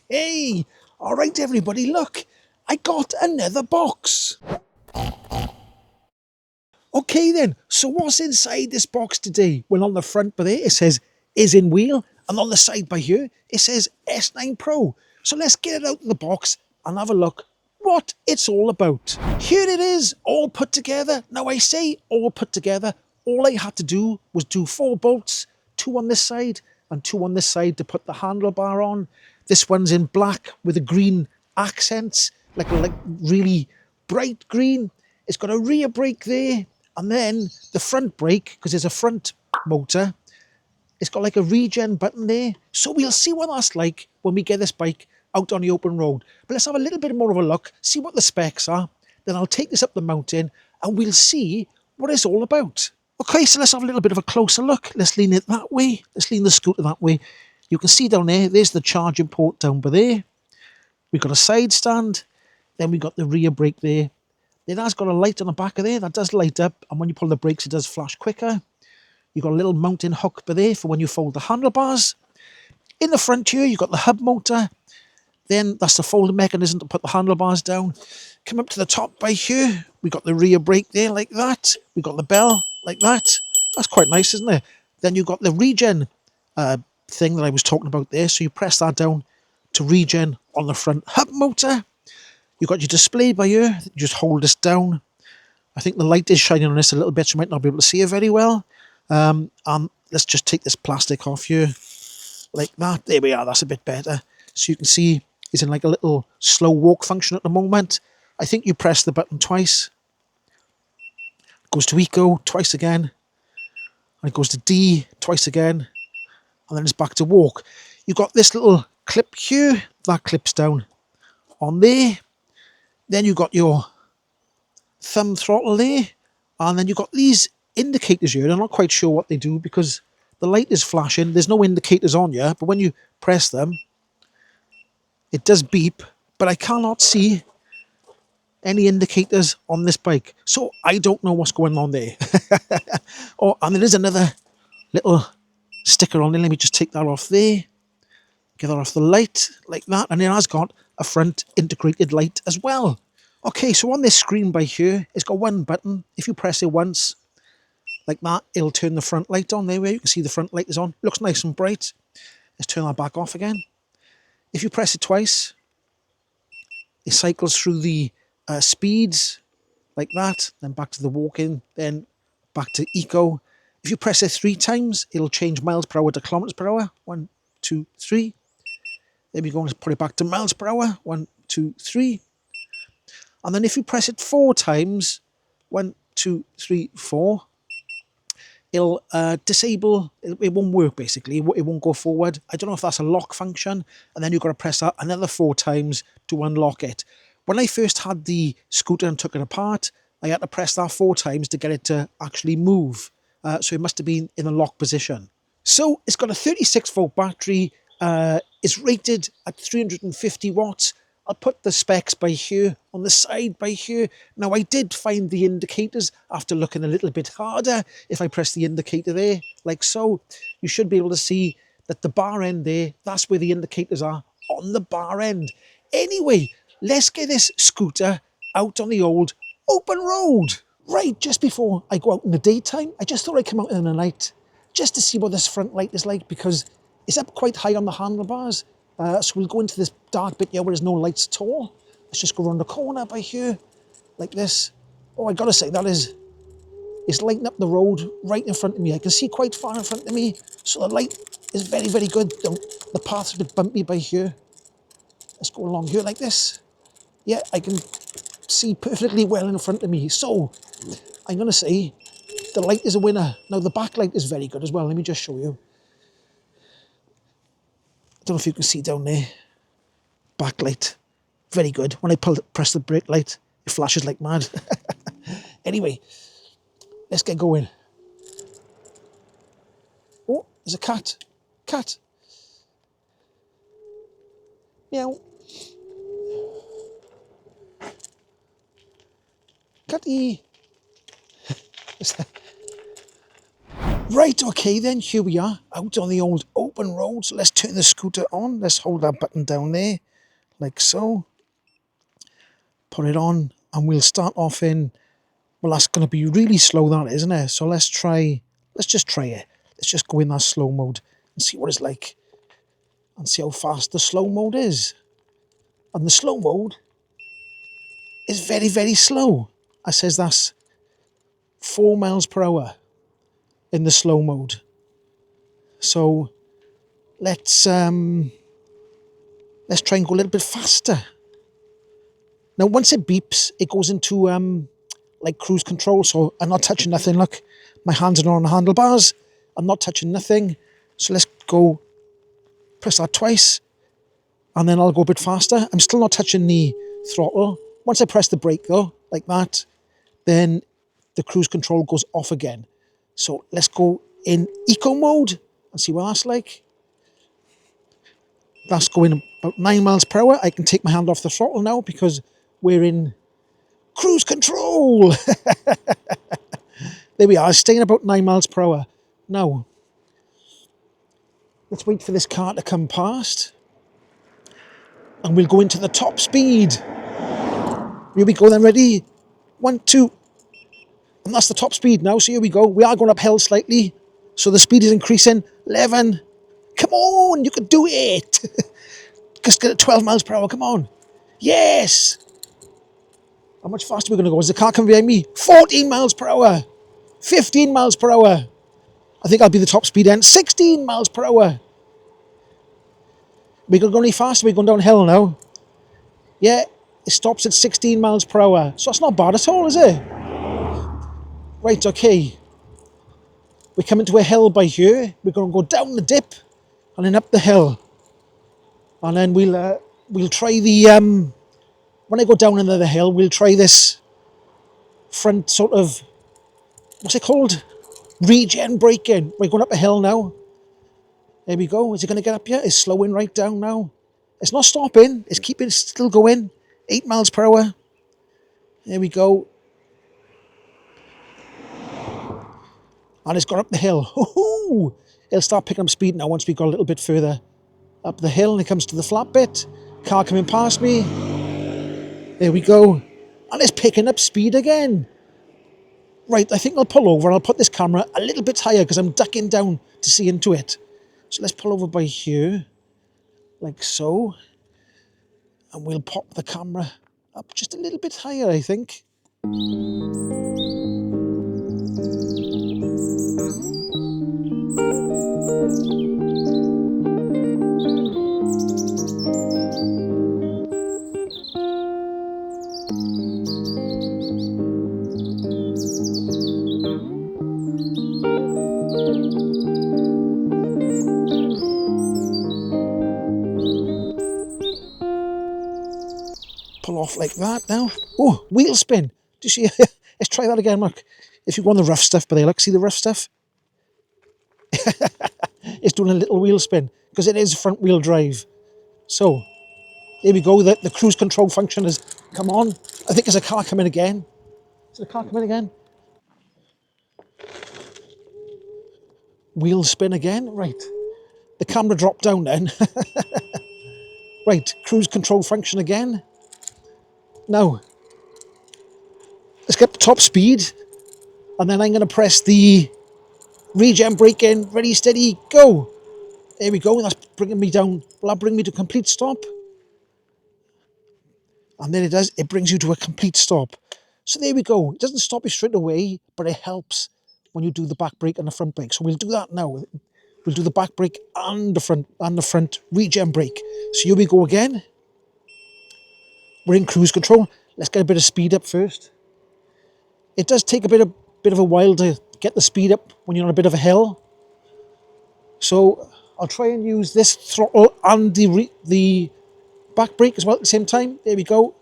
Hey! All right, everybody, look. I got another box. Okay, then. So what's inside this box today? Well, on the front by there, it says Isinwheel. And on the side by here, it says S9 Pro. So let's get it out of the box and have a look what it's all about. Here it is, all put together. Now, I say all put together. All I had to do was do 4 bolts, 2 on this side and 2 on this side to put the handlebar on. This one's in black with a green accents, like really bright green. It's got a rear brake there, and then the front brake, because there's a front motor, it's got like a regen button there. So we'll see what that's like when we get this bike out on the open road. But let's have a little bit more of a look, see what the specs are. Then I'll take this up the mountain and we'll see what it's all about. Okay, so let's have a little bit of a closer look. Let's lean it that way. Let's lean the scooter that way. You can see down there, there's the charging port down by there. We've got a side stand. Then we've got the rear brake there. It has got a light on the back of there that does light up. And when you pull the brakes, it does flash quicker. You've got a little mounting hook by there for when you fold the handlebars. In the front here, you've got the hub motor. Then that's the folding mechanism to put the handlebars down. Come up to the top by here. We've got the rear brake there like that. We've got the bell like that. That's quite nice, isn't it? Then you've got the regen thing that I was talking about there. So you press that down to regen on the front hub motor. You've got your display by here. You just hold this down. I think the light is shining on this a little bit, so you might not be able to see it very well. And let's just take this plastic off here, like that. There we are, that's a bit better. So you can see it's in like a little slow walk function at the moment. I think you press the button twice. It goes to eco, twice again. And it goes to D, twice again. And then it's back to walk. You've got this little clip here, that clips down on there. Then you've got your thumb throttle there. And then you've got these indicators here. I'm not quite sure what they do because the light is flashing. There's no indicators on here, but when you press them, it does beep, but I cannot see any indicators on this bike. So I don't know what's going on there. Oh, and there is another little sticker on there. Let me just take that off there. Get that off the light like that. And it has got a front integrated light as well. Okay, so on this screen by here, it's got one button. If you press it once, like that, it'll turn the front light on. There where you can see the front light is on. Looks nice and bright. Let's turn that back off again. If you press it twice, it cycles through the speeds like that, then back to the walking, then back to eco. If you press it 3 times, it'll change miles per hour to kilometers per hour. 1, 2, 3. Then we're going to put it back to miles per hour. 1, 2, 3. And then if you press it 4 times, 1, 2, 3, 4, it'll disable, it won't work basically, it won't go forward. I don't know if that's a lock function, and then you've got to press that another 4 times to unlock it. When I first had the scooter and took it apart, I had to press that 4 times to get it to actually move. So it must have been in a lock position. So it's got a 36 volt battery, it's rated at 350 watts. I'll put the specs by here, on the side by here. Now I did find the indicators after looking a little bit harder. If I press the indicator there, like so, you should be able to see that the bar end there, that's where the indicators are, on the bar end. Anyway, let's get this scooter out on the old open road. Right, just before I go out in the daytime, I just thought I'd come out in the night just to see what this front light is like, because it's up quite high on the handlebars. So we'll go into this dark bit here where there's no lights at all. Let's just go around the corner by here, like this. Oh, I gotta say, it's lighting up the road right in front of me. I can see quite far in front of me, so the light is very, very good. The path's a bit bumpy by here. Let's go along here like this. Yeah, I can see perfectly well in front of me. So I'm gonna say the light is a winner. Now the back light is very good as well. Let me just show you. I don't know if you can see down there. Backlight, very good. When I press the brake light, it flashes like mad. Anyway, let's get going. Oh, there's a cat. Cat. Meow. Catty. Right, okay then, here we are, out on the old open road. So let's turn the scooter on. Let's hold that button down there, like so. Put it on, and we'll start off in, well, that's going to be really slow, that, isn't it? So let's just try it. Let's just go in that slow mode and see what it's like. And see how fast the slow mode is. And the slow mode is very, very slow. It says that's 4 miles per hour in the slow mode. So let's try and go a little bit faster. Now, once it beeps, it goes into like cruise control. So I'm not touching nothing. Look, my hands are on the handlebars. I'm not touching nothing. So let's go, press that twice, and then I'll go a bit faster. I'm still not touching the throttle. Once I press the brake though, like that, then the cruise control goes off again. So let's go in eco mode and see what that's like. That's going about 9 miles per hour. I can take my hand off the throttle now because we're in cruise control. There we are, staying about 9 miles per hour. Now, let's wait for this car to come past. And we'll go into the top speed. Here we go then, ready? 1, 2. And that's the top speed now, so here we go. We are going uphill slightly, so the speed is increasing. 11. Come on, you can do it. Just get it 12 miles per hour, come on. Yes. How much faster are we going to go? Is the car coming behind me? 14 miles per hour. 15 miles per hour. I think I'll be the top speed then. 16 miles per hour. We're going to go any faster? We're going downhill now. Yeah, it stops at 16 miles per hour. So that's not bad at all, is it? Right, okay. We're coming to a hill by here. We're going to go down the dip and then up the hill. And then we'll try the, when I go down into the hill, we'll try this front sort of, what's it called? Regen braking. We're going up a hill now. There we go. Is it going to get up yet? It's slowing right down now. It's not stopping. It's keeping still going. 8 miles per hour. There we go. And it's gone up the hill. Hoo-hoo! It'll start picking up speed now once we go a little bit further up the hill and it comes to the flat bit. Car coming past me. There we go. And it's picking up speed again. Right, I think I'll pull over and I'll put this camera a little bit higher because I'm ducking down to see into it. So let's pull over by here, like so. And we'll pop the camera up just a little bit higher, I think. Pull off like that now. Oh, wheel spin. Do you see? Let's try that again, look. If you go on the rough stuff, but look, see the rough stuff? It's doing a little wheel spin because it is front wheel drive. So, there we go. The cruise control function has come on. I think there's a car coming again. Is there a car coming again? Wheel spin again. Right. The camera dropped down then. Right, cruise control function again. Now, let's get the top speed. And then I'm going to press the regen brake in. Ready, steady, go. There we go. That's bringing me down. Will that bring me to complete stop? And then it does. It brings you to a complete stop. So there we go. It doesn't stop you straight away, but it helps when you do the back brake and the front brake. So we'll do that now. We'll do the back brake and the front regen brake. So here we go again. We're in cruise control. Let's get a bit of speed up first. It does take a bit of a while to get the speed up when you're on a bit of a hill. So I'll try and use this throttle and the back brake as well at the same time. There we go.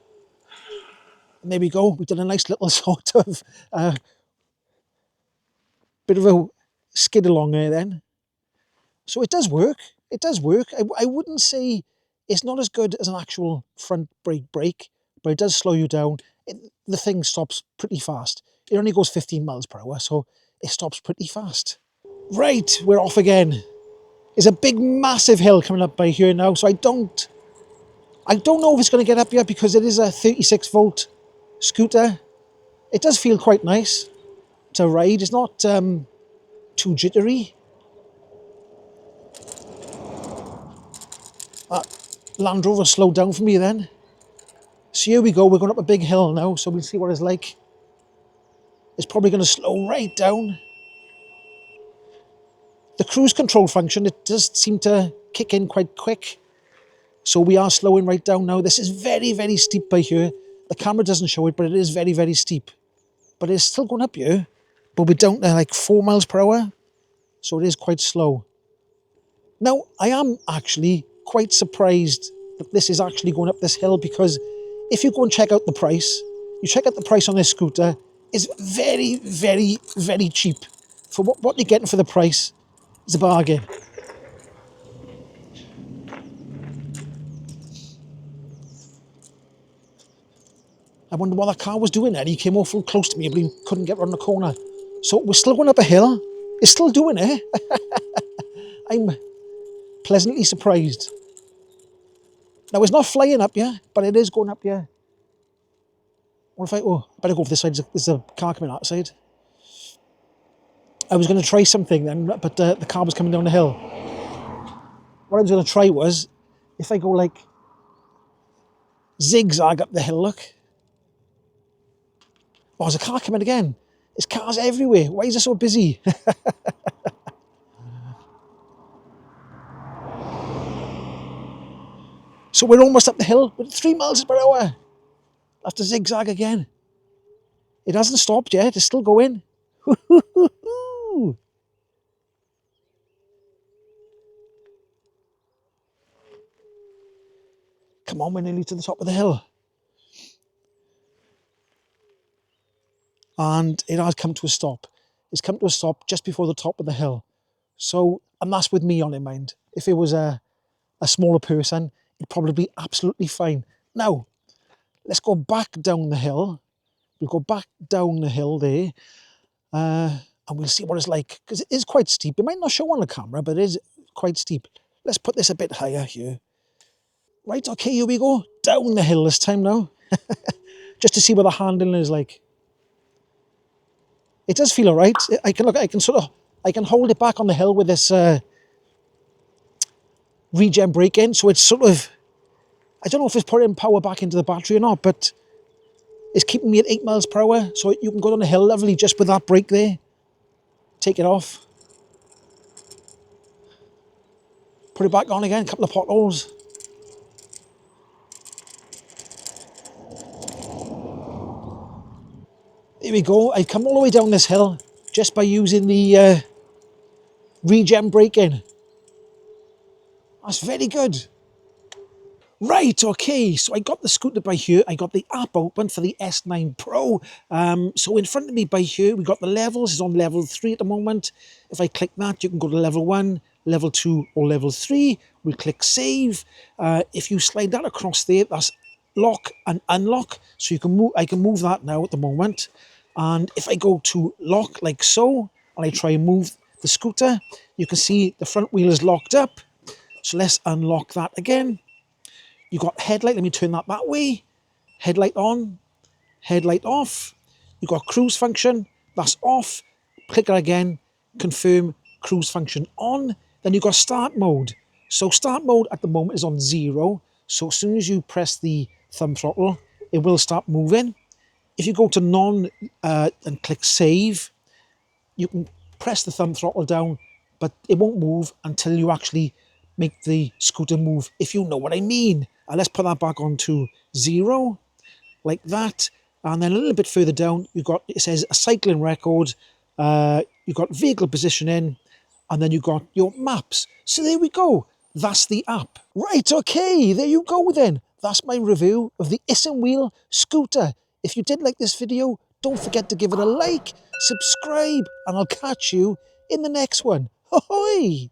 And there we go. We've done a nice little sort of bit of a skid along there then. So it does work. It does work. I wouldn't say it's not as good as an actual front brake, but it does slow you down. The thing stops pretty fast. It only goes 15 miles per hour, so it stops pretty fast. Right, we're off again. There's a big massive hill coming up by here now, so I don't know if it's going to get up here because it is a 36 volt scooter. It does feel quite nice to ride. It's not too jittery. Land Rover slowed down for me then. So here we go, we're going up a big hill now, so we'll see what it's like. It's probably going to slow right down. The cruise control function, it does seem to kick in quite quick. So we are slowing right down now. This is very, very steep by here. The camera doesn't show it, but it is very, very steep. But it's still going up here. But we're down to like 4 miles per hour. So it is quite slow. Now, I am actually quite surprised that this is actually going up this hill, because if you go and check out the price, you check out the price on this scooter, it's very, very, very cheap. For what you're getting for the price, it's a bargain. I wonder what that car was doing there. He came awful close to me, but he couldn't get around the corner. So we're still going up a hill. It's still doing it. I'm pleasantly surprised. Now, it's not flying up here, but it is going up here. What if I better go for this side. There's a car coming out side. I was going to try something then, but the car was coming down the hill. What I was going to try was, if I go like zigzag up the hill, look. Oh, there's a car coming again. There's cars everywhere. Why is it so busy? So we're almost up the hill with 3 miles per hour. I have to zigzag again. It hasn't stopped yet. It's still going. Come on, we're nearly to the top of the hill. And it has come to a stop. It's come to a stop just before the top of the hill. So, and that's with me on in mind. If it was a smaller person, it'd probably be absolutely fine. Now, let's go back down the hill. We'll go back down the hill there, and we'll see what it's like, because it is quite steep. It might not show on the camera, but it is quite steep. Let's put this a bit higher here. Right, okay, here we go. Down the hill this time now, just to see what the handling is like. It does feel all right. I can hold it back on the hill with this regen brake in, so it's sort of, I don't know if it's putting power back into the battery or not, but it's keeping me at 8 miles per hour, so you can go down the hill lovely just with that brake there. Take it off. Put it back on again, a couple of potholes. There we go. I've come all the way down this hill just by using the regen brake in. That's very good. Right, okay, so I got the scooter by here. I got the app open for the S9 Pro. So in front of me by here, we got the levels. It's on level 3 at the moment. If I click that, you can go to level 1, level 2, or level 3. We'll click save. If you slide that across there, that's lock and unlock. So you can move. I can move that now at the moment. And if I go to lock like so, and I try and move the scooter, you can see the front wheel is locked up. So let's unlock that again. You've got headlight, let me turn that way. Headlight on, headlight off. You've got cruise function, that's off. Click that again, confirm cruise function on. Then you've got start mode. So start mode at the moment is on 0. So as soon as you press the thumb throttle, it will start moving. If you go to none and click save, you can press the thumb throttle down, but it won't move until you actually make the scooter move, if you know what I mean. Let's put that back onto 0, like that. And then a little bit further down, it says a cycling record, you've got vehicle positioning, and then you've got your maps. So there we go. That's the app. Right, okay, there you go then. That's my review of the Isinwheel scooter. If you did like this video, don't forget to give it a like, subscribe, and I'll catch you in the next one. Ahoy!